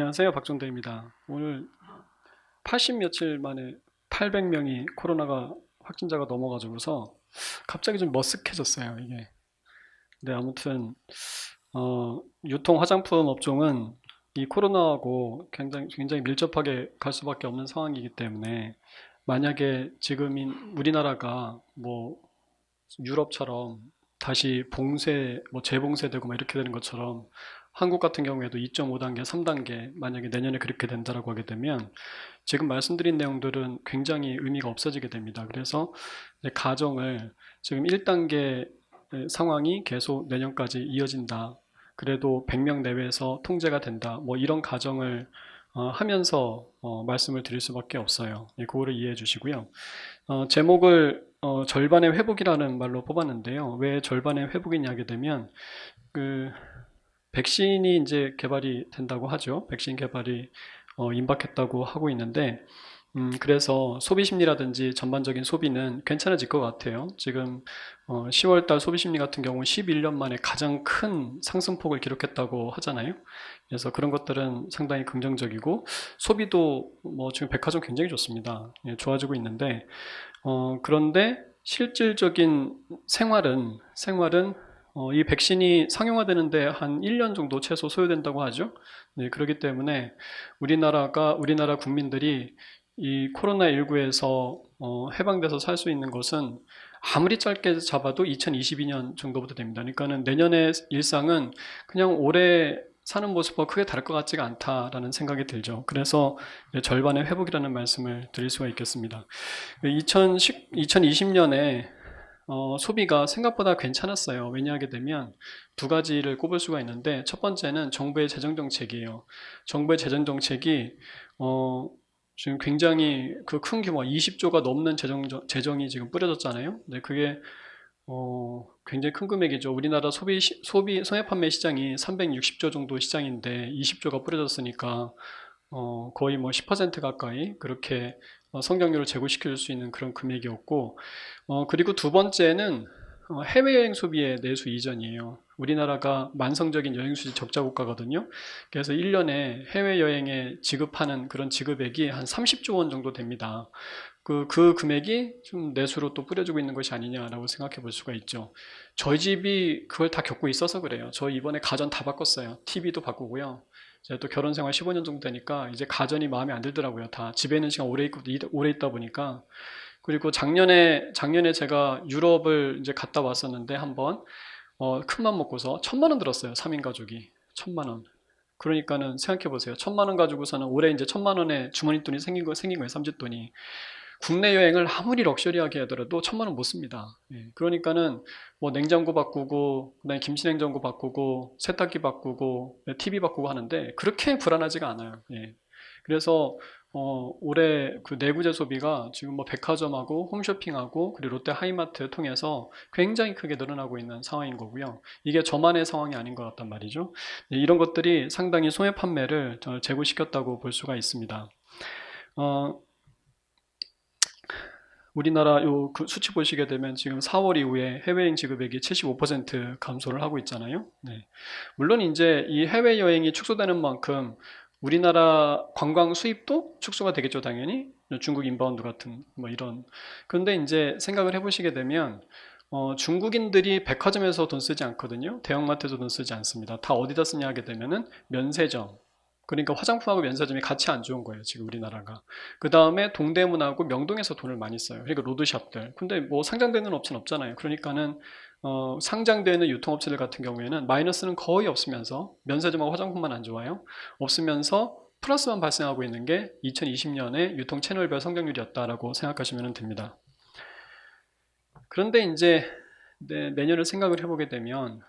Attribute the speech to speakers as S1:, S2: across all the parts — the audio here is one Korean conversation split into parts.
S1: 안녕하세요. 박종대입니다. 오늘 80 며칠 만에 800명이 코로나가 확진자가 넘어가지고서 갑자기 좀 머쓱해졌어요, 이게. 네, 아무튼 유통 화장품 업종은 이 코로나하고 굉장히 밀접하게 갈 수밖에 없는 상황이기 때문에 만약에 지금인 우리나라가 뭐 유럽처럼 다시 재봉쇄되고 막 이렇게 되는 것처럼 한국 같은 경우에도 2.5단계, 3단계 만약에 내년에 그렇게 된다라고 하게 되면 지금 말씀드린 내용들은 굉장히 의미가 없어지게 됩니다. 그래서 이제 가정을 지금 1단계 상황이 계속 내년까지 이어진다. 그래도 100명 내외에서 통제가 된다. 뭐 이런 가정을 하면서 말씀을 드릴 수밖에 없어요. 예, 그거를 이해해 주시고요. 제목을 절반의 회복이라는 말로 뽑았는데요. 왜 절반의 회복이냐 하게 되면 그 백신이 이제 개발이 된다고 하죠. 백신 개발이 임박했다고 하고 있는데 그래서 소비 심리라든지 전반적인 소비는 괜찮아질 것 같아요. 지금 10월 달 소비 심리 같은 경우는 11년 만에 가장 큰 상승폭을 기록했다고 하잖아요. 그래서 그런 것들은 상당히 긍정적이고 소비도 뭐 지금 백화점 굉장히 좋습니다. 예, 좋아지고 있는데 그런데 실질적인 생활은 이 백신이 상용화되는데 한 1년 정도 최소 소요된다고 하죠. 네, 그렇기 때문에 우리나라 국민들이 이 코로나19에서 해방돼서 살 수 있는 것은 아무리 짧게 잡아도 2022년 정도부터 됩니다. 그러니까는 내년의 일상은 그냥 올해 사는 모습과 크게 다를 것 같지가 않다라는 생각이 들죠. 그래서 절반의 회복이라는 말씀을 드릴 수가 있겠습니다. 2020년에 소비가 생각보다 괜찮았어요. 왜냐하게 되면 두 가지를 꼽을 수가 있는데 첫 번째는 정부의 재정 정책이에요. 정부의 재정 정책이 지금 굉장히 그 큰 규모 20조가 넘는 재정이 지금 뿌려졌잖아요. 네, 그게 굉장히 큰 금액이죠. 우리나라 소비 소매 판매 시장이 360조 정도 시장인데 20조가 뿌려졌으니까 거의 뭐 10% 가까이 그렇게 성장률을 제고시킬 수 있는 그런 금액이었고, 그리고 두 번째는 해외여행 소비의 내수 이전이에요. 우리나라가 만성적인 여행수지 적자 국가거든요. 그래서 1년에 해외여행에 지급하는 그런 지급액이 한 30조 원 정도 됩니다. 그 금액이 좀 내수로 또 뿌려지고 있는 것이 아니냐라고 생각해 볼 수가 있죠. 저희 집이 그걸 다 겪고 있어서 그래요. 저 이번에 가전 다 바꿨어요. TV도 바꾸고요. 제가 또 결혼 생활 15년 정도 되니까 이제 가전이 마음에 안 들더라고요. 다 집에 있는 시간 오래 있다 보니까. 그리고 작년에 제가 유럽을 이제 갔다 왔었는데 한번 큰맘 먹고서 1,000만 원 들었어요. 3인 가족이 1,000만 원. 그러니까는 생각해 보세요. 1,000만 원 가지고서는 올해 이제 1,000만 원의 주머니 돈이 생긴 거예요. 삼짓돈이. 국내 여행을 아무리 럭셔리하게 하더라도 1,000만 원 못 씁니다. 예, 그러니까는 뭐 냉장고 바꾸고, 그다음에 김치냉장고 바꾸고, 세탁기 바꾸고, TV 바꾸고 하는데 그렇게 불안하지가 않아요. 예. 그래서 올해 그 내구재 소비가 지금 뭐 백화점하고 홈쇼핑하고 그리고 롯데 하이마트 통해서 굉장히 크게 늘어나고 있는 상황인 거고요. 이게 저만의 상황이 아닌 것 같단 말이죠. 예, 이런 것들이 상당히 소매 판매를 제고시켰다고 볼 수가 있습니다. 우리나라 그 수치 보시게 되면 지금 4월 이후에 해외여행 지급액이 75% 감소를 하고 있잖아요. 네. 물론 이제 이 해외여행이 축소되는 만큼 우리나라 관광 수입도 축소가 되겠죠, 당연히. 중국 인바운드 같은 뭐 이런. 그런데 이제 생각을 해보시게 되면 중국인들이 백화점에서 돈 쓰지 않거든요. 대형마트에서 돈 쓰지 않습니다. 다 어디다 쓰냐 하게 되면은 면세점. 그러니까 화장품하고 면세점이 같이 안 좋은 거예요, 지금 우리나라가. 그 다음에 동대문하고 명동에서 돈을 많이 써요. 그러니까 로드샵들. 근데 뭐 상장되는 업체는 없잖아요. 그러니까는 상장되는 유통업체들 같은 경우에는 마이너스는 거의 없으면서 면세점하고 화장품만 안 좋아요. 없으면서 플러스만 발생하고 있는 게 2020년에 유통 채널별 성장률이었다라고 생각하시면 됩니다. 그런데 이제 내년을 생각을 해보게 되면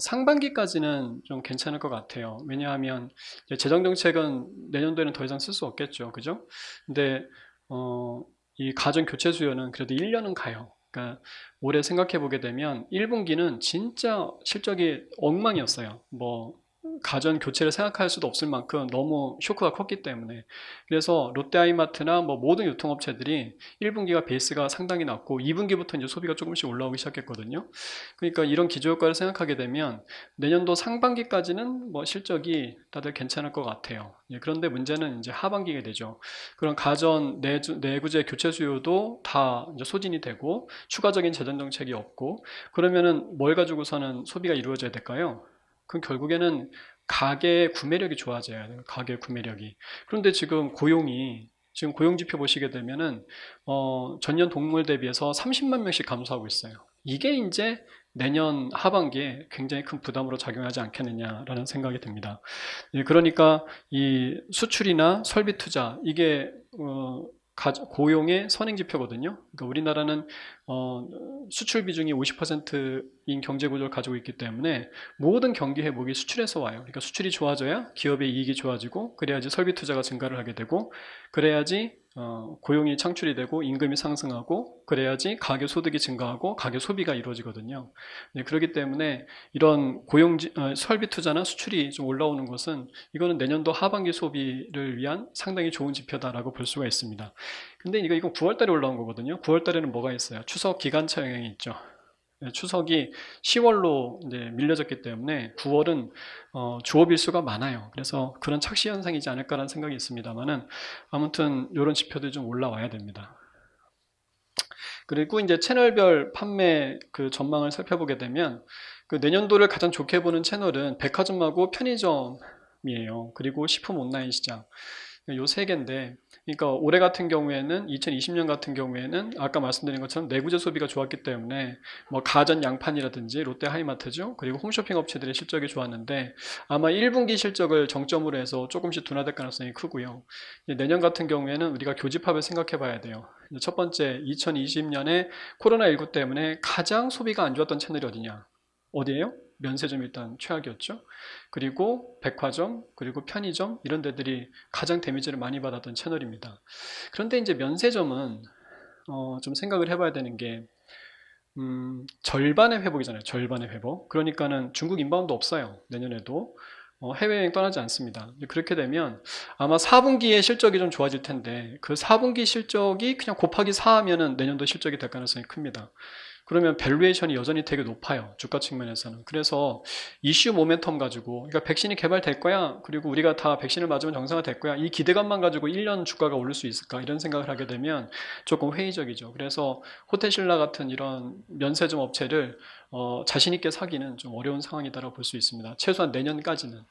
S1: 상반기까지는 좀 괜찮을 것 같아요. 왜냐하면 재정정책은 내년도에는 더 이상 쓸 수 없겠죠. 그죠? 근데 이 가전 교체 수요는 그래도 1년은 가요. 그러니까 올해 생각해 보게 되면 1분기는 진짜 실적이 엉망이었어요. 뭐 가전 교체를 생각할 수도 없을 만큼 너무 쇼크가 컸기 때문에. 그래서 롯데하이마트나 뭐 모든 유통업체들이 1분기가 베이스가 상당히 낮고 2분기부터 이제 소비가 조금씩 올라오기 시작했거든요. 그러니까 이런 기저효과를 생각하게 되면 내년도 상반기까지는 뭐 실적이 다들 괜찮을 것 같아요. 그런데 문제는 이제 하반기가 되죠. 그런 가전 내구재 교체 수요도 다 이제 소진이 되고 추가적인 재정 정책이 없고, 그러면은 뭘 가지고서는 소비가 이루어져야 될까요? 그럼 결국에는 가계 구매력이 좋아져야 돼요. 가계 구매력이. 그런데 지금 고용 지표 보시게 되면은 전년 동월 대비해서 30만 명씩 감소하고 있어요. 이게 이제 내년 하반기에 굉장히 큰 부담으로 작용하지 않겠느냐라는 생각이 듭니다. 그러니까 이 수출이나 설비 투자, 이게 고용의 선행 지표거든요. 그러니까 우리나라는 수출 비중이 50%인 경제 구조를 가지고 있기 때문에 모든 경기 회복이 수출에서 와요. 그러니까 수출이 좋아져야 기업의 이익이 좋아지고, 그래야지 설비 투자가 증가를 하게 되고, 그래야지 고용이 창출이 되고 임금이 상승하고, 그래야지 가계 소득이 증가하고 가계 소비가 이루어지거든요. 그렇기 때문에 이런 설비 투자나 수출이 좀 올라오는 것은, 이거는 내년도 하반기 소비를 위한 상당히 좋은 지표다라고 볼 수가 있습니다. 근데 이거 9월 달에 올라온 거거든요. 9월 달에는 뭐가 있어요? 추석 기간차 영향이 있죠. 추석이 10월로 이제 밀려졌기 때문에 9월은 주업 일수가 많아요. 그래서 그런 착시 현상이지 않을까라는 생각이 있습니다만은, 아무튼 이런 지표들이 좀 올라와야 됩니다. 그리고 이제 채널별 판매 그 전망을 살펴보게 되면, 그 내년도를 가장 좋게 보는 채널은 백화점하고 편의점이에요. 그리고 식품 온라인 시장. 요 세 개인데, 그러니까 올해 같은 경우에는, 2020년 같은 경우에는 아까 말씀드린 것처럼 내구재 소비가 좋았기 때문에 뭐 가전 양판이라든지 롯데 하이마트죠. 그리고 홈쇼핑 업체들의 실적이 좋았는데, 아마 1분기 실적을 정점으로 해서 조금씩 둔화될 가능성이 크고요. 내년 같은 경우에는 우리가 교집합을 생각해 봐야 돼요. 첫 번째, 2020년에 코로나19 때문에 가장 소비가 안 좋았던 채널이 어디냐? 어디예요? 면세점이 일단 최악이었죠. 그리고 백화점, 그리고 편의점, 이런 데들이 가장 데미지를 많이 받았던 채널입니다. 그런데 이제 면세점은 좀 생각을 해봐야 되는 게, 절반의 회복이잖아요. 절반의 회복. 그러니까는 중국 인바운드 없어요. 내년에도. 해외여행 떠나지 않습니다. 그렇게 되면 아마 4분기의 실적이 좀 좋아질 텐데, 그 4분기 실적이 그냥 곱하기 4 하면은 내년도 실적이 될 가능성이 큽니다. 그러면 밸류에이션이 여전히 되게 높아요. 주가 측면에서는. 그래서 이슈 모멘텀 가지고, 그러니까 백신이 개발될 거야, 그리고 우리가 다 백신을 맞으면 정상화 될 거야, 이 기대감만 가지고 1년 주가가 오를 수 있을까, 이런 생각을 하게 되면 조금 회의적이죠. 그래서 호텔신라 같은 이런 면세점 업체를 자신 있게 사기는 좀 어려운 상황이다라고 볼 수 있습니다. 최소한 내년까지는.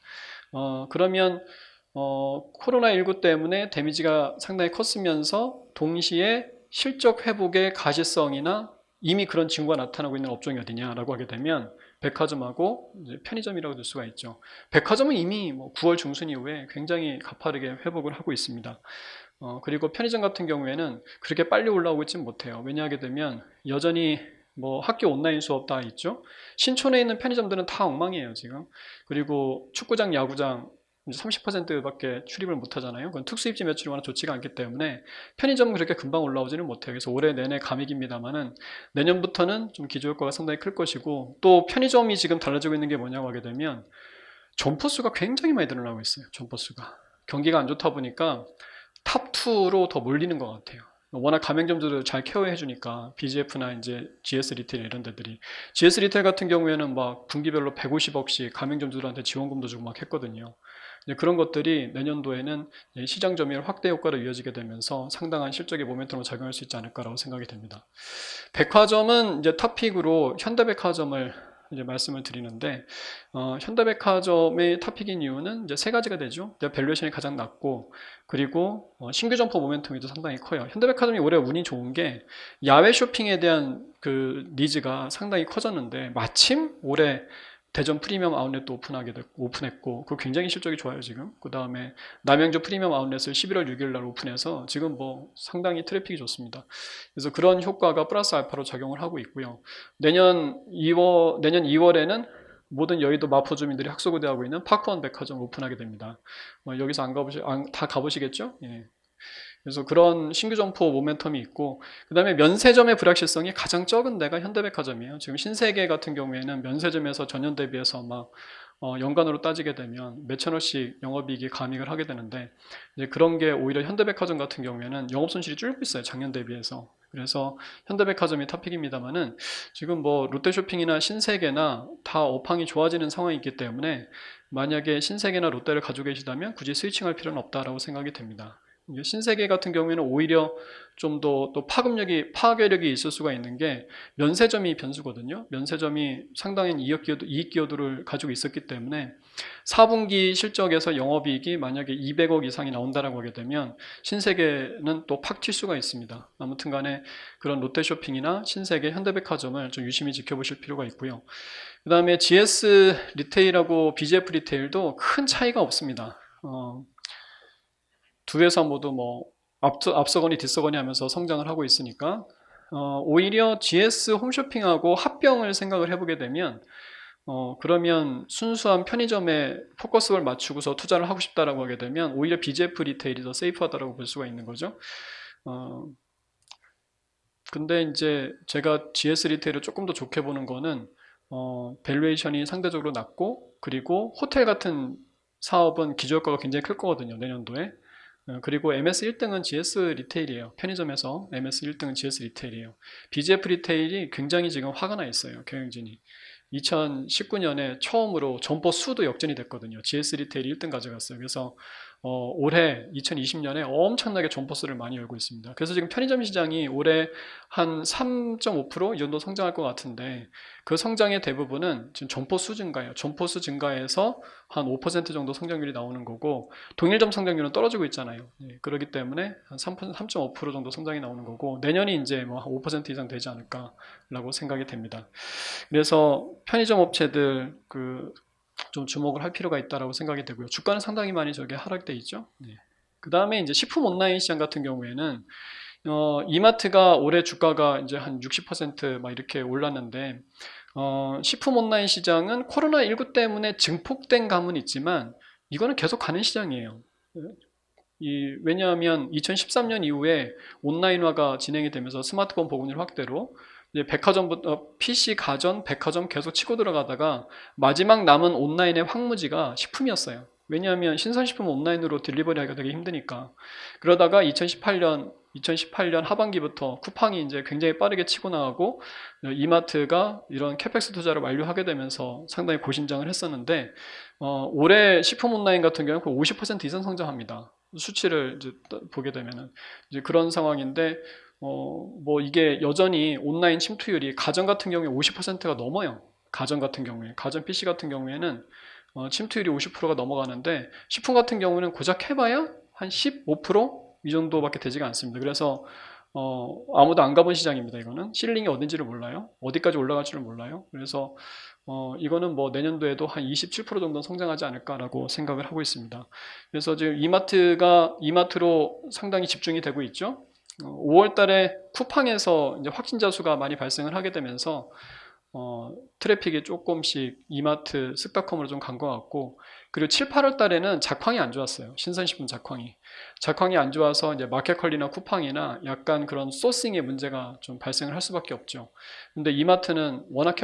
S1: 그러면 코로나19 때문에 데미지가 상당히 컸으면서 동시에 실적 회복의 가시성이나 이미 그런 징후가 나타나고 있는 업종이 어디냐라고 하게 되면 백화점하고 이제 편의점이라고 볼 수가 있죠. 백화점은 이미 뭐 9월 중순 이후에 굉장히 가파르게 회복을 하고 있습니다. 그리고 편의점 같은 경우에는 그렇게 빨리 올라오고 있지는 못해요. 왜냐하게 되면 여전히 뭐 학교 온라인 수업 다 있죠. 신촌에 있는 편의점들은 다 엉망이에요 지금. 그리고 축구장, 야구장 30%밖에 출입을 못 하잖아요. 그건 특수입지 매출이 워낙 좋지가 않기 때문에 편의점은 그렇게 금방 올라오지는 못해요. 그래서 올해 내내 감익입니다만은, 내년부터는 좀 기저효과가 상당히 클 것이고, 또 편의점이 지금 달라지고 있는 게 뭐냐고 하게 되면 점포수가 굉장히 많이 늘어나고 있어요. 점포수가. 경기가 안 좋다 보니까 탑2로 더 몰리는 것 같아요. 워낙 가맹점들을 잘 케어해 주니까, BGF나 이제 GS 리테일 이런 데들이. GS 리테일 같은 경우에는 막 분기별로 150억씩 가맹점들한테 지원금도 주고 막 했거든요. 그런 것들이 내년도에는 시장 점유율 확대 효과로 이어지게 되면서 상당한 실적의 모멘텀으로 작용할 수 있지 않을까라고 생각이 됩니다. 백화점은 이제 탑픽으로 현대백화점을 이제 말씀을 드리는데, 현대백화점의 탑픽인 이유는 이제 세 가지가 되죠. 밸류에이션이 가장 낮고, 그리고 신규 점포 모멘텀이 상당히 커요. 현대백화점이 올해 운이 좋은 게 야외 쇼핑에 대한 그 니즈가 상당히 커졌는데, 마침 올해 대전 프리미엄 아웃렛도 오픈했고, 그거 굉장히 실적이 좋아요 지금. 그 다음에 남양주 프리미엄 아웃렛을 11월 6일 날 오픈해서 지금 뭐 상당히 트래픽이 좋습니다. 그래서 그런 효과가 플러스 알파로 작용을 하고 있고요. 내년 2월에는 모든 여의도 마포 주민들이 학수고대하고 있는 파크원 백화점 오픈하게 됩니다. 여기서 다 가보시겠죠? 예. 그래서 그런 신규 점포 모멘텀이 있고, 그 다음에 면세점의 불확실성이 가장 적은 데가 현대백화점이에요. 지금 신세계 같은 경우에는 면세점에서 전년 대비해서 막 연간으로 따지게 되면 몇천 원씩 영업이익이 감익을 하게 되는데 이제 그런 게 오히려 현대백화점 같은 경우에는 영업 손실이 줄고 있어요. 작년 대비해서. 그래서 현대백화점이 탑픽입니다만은 지금 뭐 롯데쇼핑이나 신세계나 다 업황이 좋아지는 상황이 있기 때문에 만약에 신세계나 롯데를 가지고 계시다면 굳이 스위칭할 필요는 없다라고 생각이 됩니다. 신세계 같은 경우에는 오히려 좀 더 또 파괴력이 있을 수가 있는 게 면세점이 변수거든요. 면세점이 상당히 이익 기여도를 가지고 있었기 때문에 4분기 실적에서 영업이익이 만약에 200억 이상이 나온다라고 하게 되면 신세계는 또 팍 튈 수가 있습니다. 아무튼 간에 그런 롯데쇼핑이나 신세계, 현대백화점을 좀 유심히 지켜보실 필요가 있고요. 그 다음에 GS 리테일하고 BGF 리테일도 큰 차이가 없습니다. 두 회사 모두 뭐 앞서거니 뒤서거니 하면서 성장을 하고 있으니까 오히려 GS 홈쇼핑하고 합병을 생각을 해보게 되면 그러면 순수한 편의점에 포커스를 맞추고서 투자를 하고 싶다라고 하게 되면 오히려 BGF 리테일이 더 세이프하다라고 볼 수가 있는 거죠. 근데 이제 제가 GS 리테일을 조금 더 좋게 보는 거는 밸류에이션이 상대적으로 낮고 그리고 호텔 같은 사업은 기저효과가 굉장히 클 거거든요. 내년도에. 그리고 MS 1등은 GS 리테일이에요. 편의점에서 MS 1등은 GS 리테일이에요. BGF 리테일이 굉장히 지금 화가 나 있어요. 경영진이. 2019년에 처음으로 점포 수도 역전이 됐거든요. GS 리테일이 1등 가져갔어요. 그래서 올해 2020년에 엄청나게 점포 수를 많이 열고 있습니다. 그래서 지금 편의점 시장이 올해 한 3.5% 이 정도 성장할 것 같은데 그 성장의 대부분은 지금 점포 수 증가예요. 점포 수 증가해서 한 5% 정도 성장률이 나오는 거고 동일점 성장률은 떨어지고 있잖아요. 그렇기 때문에 한 3.5% 정도 성장이 나오는 거고 내년이 이제 뭐 5% 이상 되지 않을까라고 생각이 됩니다. 그래서 편의점 업체들 좀 주목을 할 필요가 있다라고 생각이 되고요. 주가는 상당히 많이 저게 하락돼 있죠. 그 다음에 이제 식품 온라인 시장 같은 경우에는 이마트가 올해 주가가 이제 한 60% 이렇게 올랐는데 식품 온라인 시장은 코로나19 때문에 증폭된 감은 있지만 이거는 계속 가는 시장이에요. 왜냐하면 2013년 이후에 온라인화가 진행이 되면서 스마트폰 보급률 확대로 이제 백화점부터 PC, 가전, 백화점 계속 치고 들어가다가 마지막 남은 온라인의 황무지가 식품이었어요. 왜냐하면 신선식품 온라인으로 딜리버리 하기가 되게 힘드니까. 그러다가 2018년 하반기부터 쿠팡이 이제 굉장히 빠르게 치고 나가고 이마트가 이런 캐펙스 투자를 완료하게 되면서 상당히 고신장을 했었는데 올해 식품 온라인 같은 경우는 50% 이상 성장합니다. 수치를 이제 보게 되면은 이제 그런 상황인데 뭐 이게 여전히 온라인 침투율이 가전 같은 경우에 50%가 넘어요. 가전 같은 경우에 가전 PC 같은 경우에는 침투율이 50%가 넘어가는데 식품 같은 경우는 고작 해봐야 한 15%이 정도밖에 되지가 않습니다. 그래서 아무도 안 가본 시장입니다. 이거는 실링이 어딘지를 몰라요. 어디까지 올라갈지를 몰라요. 그래서 이거는 뭐 내년도에도 한 27% 정도 성장하지 않을까라고 생각을 하고 있습니다. 그래서 지금 이마트로 상당히 집중이 되고 있죠. 5월 달에 쿠팡에서 이제 확진자 수가 많이 발생을 하게 되면서 트래픽이 조금씩 이마트 쓱닷컴으로 좀 간 것 같고 그리고 7, 8월 달에는 작황이 안 좋았어요. 신선식품 작황이 안 좋아서 이제 마켓컬리나 쿠팡이나 약간 그런 소싱의 문제가 좀 발생을 할 수밖에 없죠. 근데 이마트는 워낙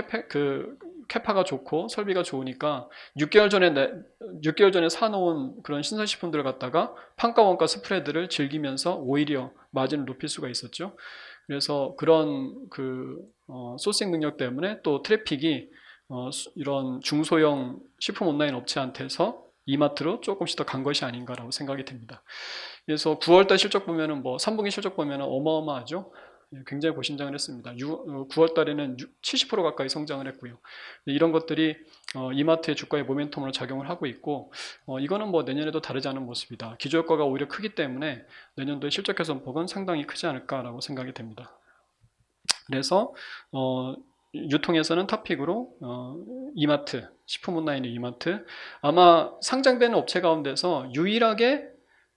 S1: 캐파가 좋고 설비가 좋으니까 6개월 전에 사놓은 그런 신선식품들을 갖다가 판가 원가 스프레드를 즐기면서 오히려 마진을 높일 수가 있었죠. 그래서 그런 소싱 능력 때문에 또 트래픽이 이런 중소형 식품 온라인 업체한테서 이마트로 조금씩 더 간 것이 아닌가라고 생각이 됩니다. 그래서 9월달 실적 보면은 3분기 실적 보면은 어마어마하죠. 굉장히 고신장을 했습니다. 9월 달에는 70% 가까이 성장을 했고요. 이런 것들이 이마트의 주가의 모멘텀으로 작용을 하고 있고 이거는 뭐 내년에도 다르지 않은 모습이다. 기저효과가 오히려 크기 때문에 내년도의 실적 개선폭은 상당히 크지 않을까라고 생각이 됩니다. 그래서 유통에서는 탑픽으로 이마트, 식품 온라인의 이마트 아마 상장되는 업체 가운데서 유일하게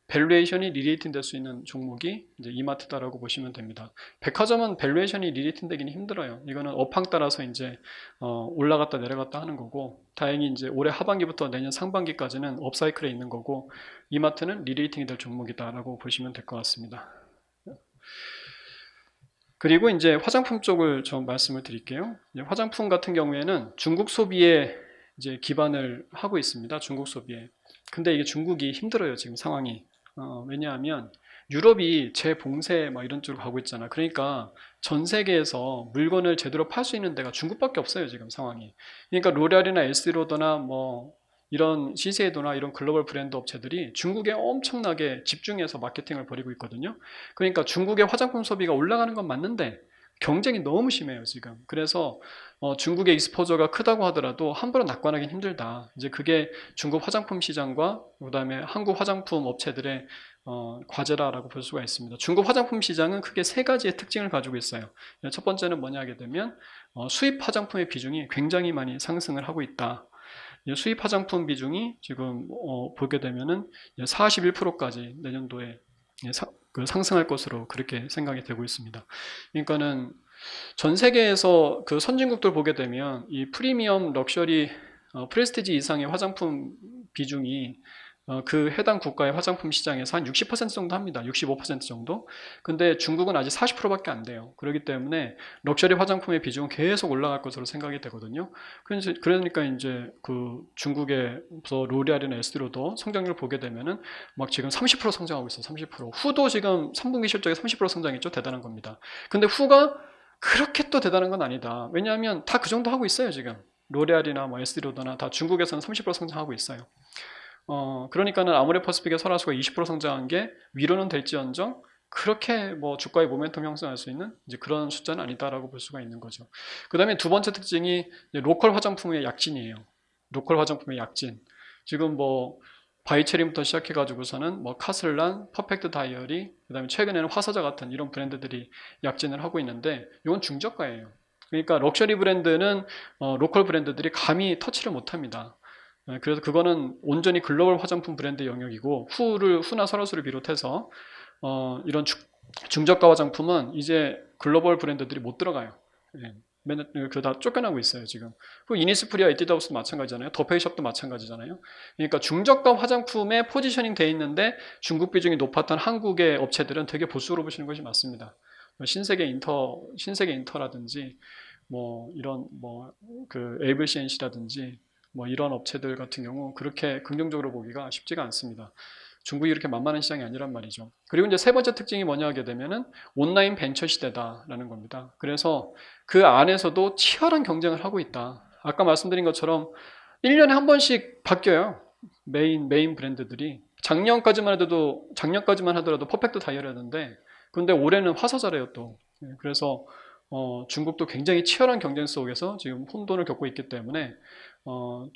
S1: 밸류에이션이 리레이팅 될 수 있는 종목이 이제 이마트다라고 보시면 됩니다. 백화점은 밸류에이션이 리레이팅 되기는 힘들어요. 이거는 업황 따라서 이제 올라갔다 내려갔다 하는 거고 다행히 이제 올해 하반기부터 내년 상반기까지는 업사이클에 있는 거고 이마트는 리레이팅이 될 종목이다라고 보시면 될 것 같습니다. 그리고 이제 화장품 쪽을 좀 말씀을 드릴게요. 화장품 같은 경우에는 중국 소비의 이제 기반을 하고 있습니다. 중국 소비에. 근데 이게 중국이 힘들어요, 지금 상황이. 왜냐하면 유럽이 재봉쇄 막 이런 쪽으로 가고 있잖아. 그러니까 전 세계에서 물건을 제대로 팔 수 있는 데가 중국밖에 없어요, 지금 상황이. 그러니까 로레알이나 에스티로더나 뭐 이런 시세이도나 이런 글로벌 브랜드 업체들이 중국에 엄청나게 집중해서 마케팅을 벌이고 있거든요. 그러니까 중국의 화장품 소비가 올라가는 건 맞는데 경쟁이 너무 심해요, 지금. 그래서 중국의 익스포저가 크다고 하더라도 함부로 낙관하기는 힘들다. 이제 그게 중국 화장품 시장과 그다음에 한국 화장품 업체들의 과제라고 볼 수가 있습니다. 중국 화장품 시장은 크게 세 가지의 특징을 가지고 있어요. 첫 번째는 뭐냐 하게 되면 수입 화장품의 비중이 굉장히 많이 상승을 하고 있다. 수입 화장품 비중이 지금 보게 되면은 41%까지 내년도에 상승할 것으로 그렇게 생각이 되고 있습니다. 그러니까는 전 세계에서 그 선진국들 보게 되면 이 프리미엄 럭셔리 프레스티지 이상의 화장품 비중이 그 해당 국가의 화장품 시장에서 한 60% 정도 합니다. 65% 정도. 근데 중국은 아직 40%밖에 안 돼요. 그렇기 때문에 럭셔리 화장품의 비중은 계속 올라갈 것으로 생각이 되거든요. 그러니까 이제 그 중국에서 로레알이나 에스티로도 성장률을 보게 되면은 막 지금 30% 성장하고 있어요. 30%. 후도 지금 3분기 실적에 30% 성장했죠. 대단한 겁니다. 근데 후가 그렇게 또 대단한 건 아니다. 왜냐하면 다 그 정도 하고 있어요, 지금. 로레알이나 뭐 에스티로더나 다 중국에서는 30% 성장하고 있어요. 그러니까는 아모레퍼시픽의 설화수가 20% 성장한 게 위로는 될지언정 그렇게 뭐 주가의 모멘텀 형성할 수 있는 이제 그런 숫자는 아니다라고 볼 수가 있는 거죠. 그 다음에 두 번째 특징이 로컬 화장품의 약진이에요. 로컬 화장품의 약진. 지금 뭐 바이체린부터 시작해가지고서는 뭐 카슬란, 퍼펙트 다이어리, 그 다음에 최근에는 화사자 같은 이런 브랜드들이 약진을 하고 있는데 이건 중저가예요. 그러니까 럭셔리 브랜드는 로컬 브랜드들이 감히 터치를 못합니다. 그래서 그거는 온전히 글로벌 화장품 브랜드 영역이고 후나 설화수를 비롯해서 이런 중저가 화장품은 이제 글로벌 브랜드들이 못 들어가요. 예. 그 다 쫓겨나고 있어요 지금. 그 이니스프리와 에뛰드하우스도 마찬가지잖아요. 더페이숍도 마찬가지잖아요. 그러니까 중저가 화장품에 포지셔닝 돼 있는데 중국 비중이 높았던 한국의 업체들은 되게 보수로 보시는 것이 맞습니다. 신세계 인터라든지 뭐 이런 뭐 그 에이블 CNC라든지 뭐 이런 업체들 같은 경우 그렇게 긍정적으로 보기가 쉽지가 않습니다. 중국이 이렇게 만만한 시장이 아니란 말이죠. 그리고 이제 세 번째 특징이 뭐냐 하게 되면은 온라인 벤처 시대다라는 겁니다. 그래서 그 안에서도 치열한 경쟁을 하고 있다. 아까 말씀드린 것처럼 1년에 한 번씩 바뀌어요. 메인 브랜드들이. 작년까지만 하더라도 퍼펙트 다이어리였는데 근데 올해는 화사자래요 또. 그래서 중국도 굉장히 치열한 경쟁 속에서 지금 혼돈을 겪고 있기 때문에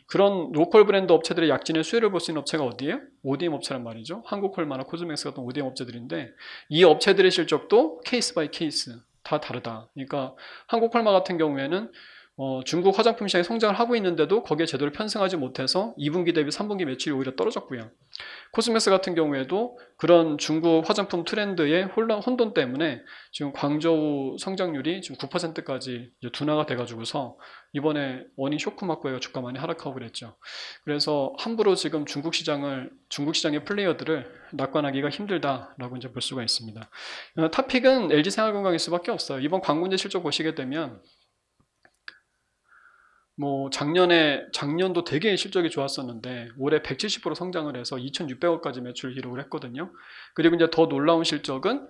S1: 그런 로컬 브랜드 업체들의 약진의 수혜를 볼 수 있는 업체가 어디예요? ODM 업체란 말이죠. 한국콜마나 코즈맥스 같은 ODM 업체들인데 이 업체들의 실적도 케이스 바이 케이스 다 다르다. 그러니까 한국콜마 같은 경우에는 중국 화장품 시장이 성장을 하고 있는데도 거기에 제대로 편승하지 못해서 2분기 대비 3분기 매출이 오히려 떨어졌고요. 코스메스 같은 경우에도 그런 중국 화장품 트렌드의 혼돈 때문에 지금 광저우 성장률이 지금 9%까지 둔화가 돼가지고서 이번에 원인 쇼크 맞고 해서 주가 많이 하락하고 그랬죠. 그래서 함부로 지금 중국 시장의 플레이어들을 낙관하기가 힘들다라고 이제 볼 수가 있습니다. 탑픽은 LG생활건강일 수밖에 없어요. 이번 광군제 실적 보시게 되면 뭐 작년도 되게 실적이 좋았었는데 올해 170% 성장을 해서 2,600억까지 매출 기록을 했거든요. 그리고 이제 더 놀라운 실적은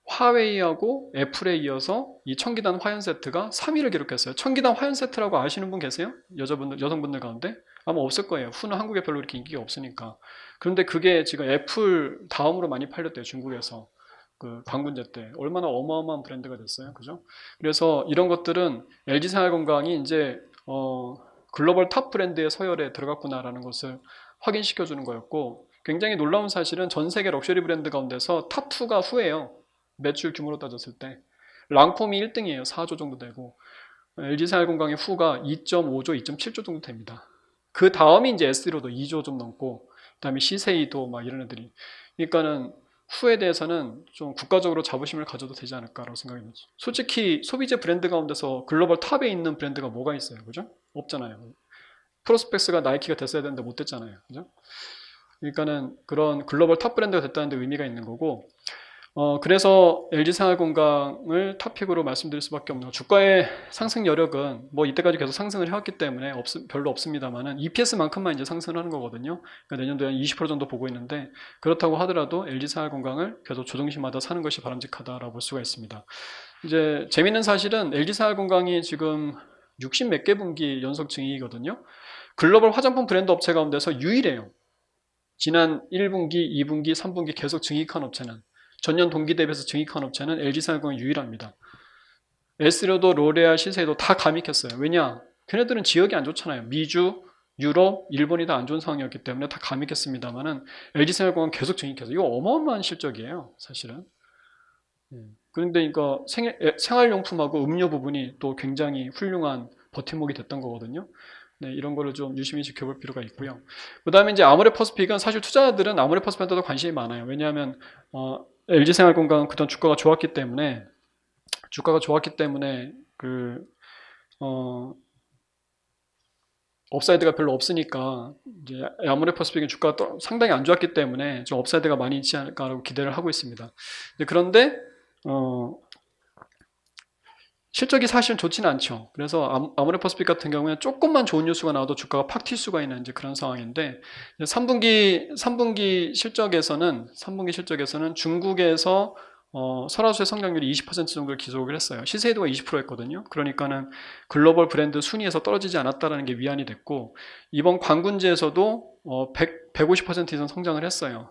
S1: 화웨이하고 애플에 이어서 이 청기단 화연 세트가 3위를 기록했어요. 청기단 화연 세트라고 아시는 분 계세요? 여성분들 가운데? 아마 없을 거예요. 후는 한국에 별로 이렇게 인기가 없으니까. 그런데 그게 지금 애플 다음으로 많이 팔렸대요. 중국에서. 그 광군제 때 얼마나 어마어마한 브랜드가 됐어요, 그죠? 그래서 이런 것들은 LG생활건강이 이제 글로벌 탑 브랜드의 서열에 들어갔구나라는 것을 확인시켜주는 거였고, 굉장히 놀라운 사실은 전 세계 럭셔리 브랜드 가운데서 탑 2가 후예요. 매출 규모로 따졌을 때 랑콤이 1등이에요. 4조 정도 되고 LG생활건강의 후가 2.5조, 2.7조 정도 됩니다. 그 다음이 이제 에스티로도 2조 좀 넘고, 그 다음에 시세이도 막 이런 애들이. 그러니까는 후에 대해서는 좀 국가적으로 자부심을 가져도 되지 않을까라고 생각합니다. 솔직히 소비재 브랜드 가운데서 글로벌 탑에 있는 브랜드가 뭐가 있어요, 그죠? 없잖아요. 프로스펙스가 나이키가 됐어야 되는데 못 됐잖아요, 그죠? 그러니까는 그런 글로벌 탑 브랜드가 됐다는 데 의미가 있는 거고, 그래서 LG생활건강을 탑픽으로 말씀드릴 수밖에 없네요. 주가의 상승 여력은 뭐 이때까지 계속 상승을 해왔기 때문에 별로 없습니다만은 EPS만큼만 이제 상승을 하는 거거든요. 그러니까 내년도에 한 20% 정도 보고 있는데, 그렇다고 하더라도 LG생활건강을 계속 조정시마다 사는 것이 바람직하다라고 볼 수가 있습니다. 이제 재밌는 사실은 LG생활건강이 지금 60 몇 개 분기 연속 증이거든요. 글로벌 화장품 브랜드 업체 가운데서 유일해요. 지난 1분기, 2분기, 3분기 계속 증익한 업체는, 전년 동기 대비해서 증익한 업체는 LG생활건강이 유일합니다. 에스테도 로레알, 시세도 다 감익했어요. 왜냐? 걔네들은 지역이 안 좋잖아요. 미주, 유럽, 일본이 다 안 좋은 상황이었기 때문에 다 감익했습니다만은 LG생활건강은 계속 증익해서, 이거 어마어마한 실적이에요, 사실은. 그런데 이거 생활용품하고 음료 부분이 또 굉장히 훌륭한 버팀목이 됐던 거거든요. 네, 이런 거를 좀 유심히 지켜볼 필요가 있고요. 그 다음에 이제 아모레퍼스픽은, 사실 투자자들은 아모레퍼스픽한테도 관심이 많아요. 왜냐하면 LG생활건강은 그동안 주가가 좋았기 때문에 업사이드가 별로 없으니까, 이제 아모레퍼스픽은 주가가 상당히 안 좋았기 때문에 좀 업사이드가 많이 있지 않을까라고 기대를 하고 있습니다. 그런데 실적이 사실은 좋지는 않죠. 그래서 아모레퍼스픽 같은 경우에는 조금만 좋은 뉴스가 나와도 주가가 팍 튈 수가 있는 이제 그런 상황인데, 3분기 실적에서는 중국에서 설화수의 성장률이 20% 정도를 기록을 했어요. 시세이도가 20%였거든요. 그러니까는 글로벌 브랜드 순위에서 떨어지지 않았다라는 게 위안이 됐고, 이번 관군지에서도 150% 이상 성장을 했어요.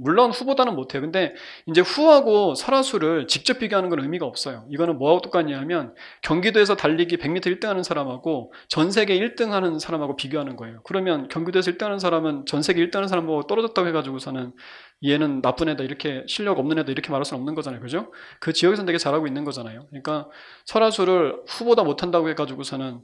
S1: 물론 후보다는 못해요. 근데 이제 후하고 설화수를 직접 비교하는 건 의미가 없어요. 이거는 뭐하고 똑같냐면, 경기도에서 달리기 100m 1등 하는 사람하고 전 세계 1등 하는 사람하고 비교하는 거예요. 그러면 경기도에서 1등 하는 사람은 전 세계 1등 하는 사람하고 떨어졌다고 해가지고서는 얘는 나쁜 애다, 이렇게 실력 없는 애다, 이렇게 말할 수는 없는 거잖아요. 그죠? 그 지역에서는 되게 잘하고 있는 거잖아요. 그러니까 설화수를 후보다 못한다고 해가지고서는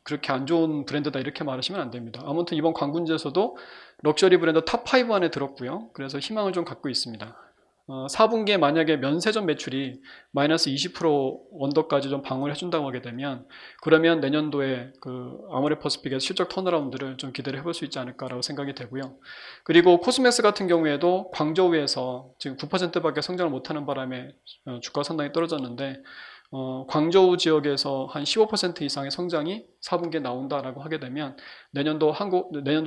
S1: 그렇게 안 좋은 브랜드다, 이렇게 말하시면 안 됩니다. 아무튼 이번 관군지에서도 럭셔리 브랜드 탑5 안에 들었고요. 그래서 희망을 좀 갖고 있습니다. 4분기에 만약에 면세점 매출이 마이너스 20% 언더까지 좀 방어를 해준다고 하게 되면, 그러면 내년도에 그 아모레퍼스픽의 실적 턴어라운드를 좀 기대를 해볼 수 있지 않을까라고 생각이 되고요. 그리고 코스맥스 같은 경우에도 광저우에서 지금 9%밖에 성장을 못하는 바람에 주가가 상당히 떨어졌는데, 광저우 지역에서 한 15% 이상의 성장이 4분기에 나온다라고 하게 되면, 내년도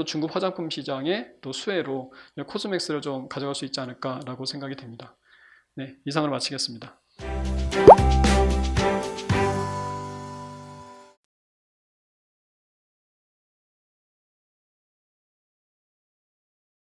S1: 중국 화장품 시장의 또 수혜로 코스맥스를 좀 가져갈 수 있지 않을까라고 생각이 됩니다. 네, 이상으로 마치겠습니다.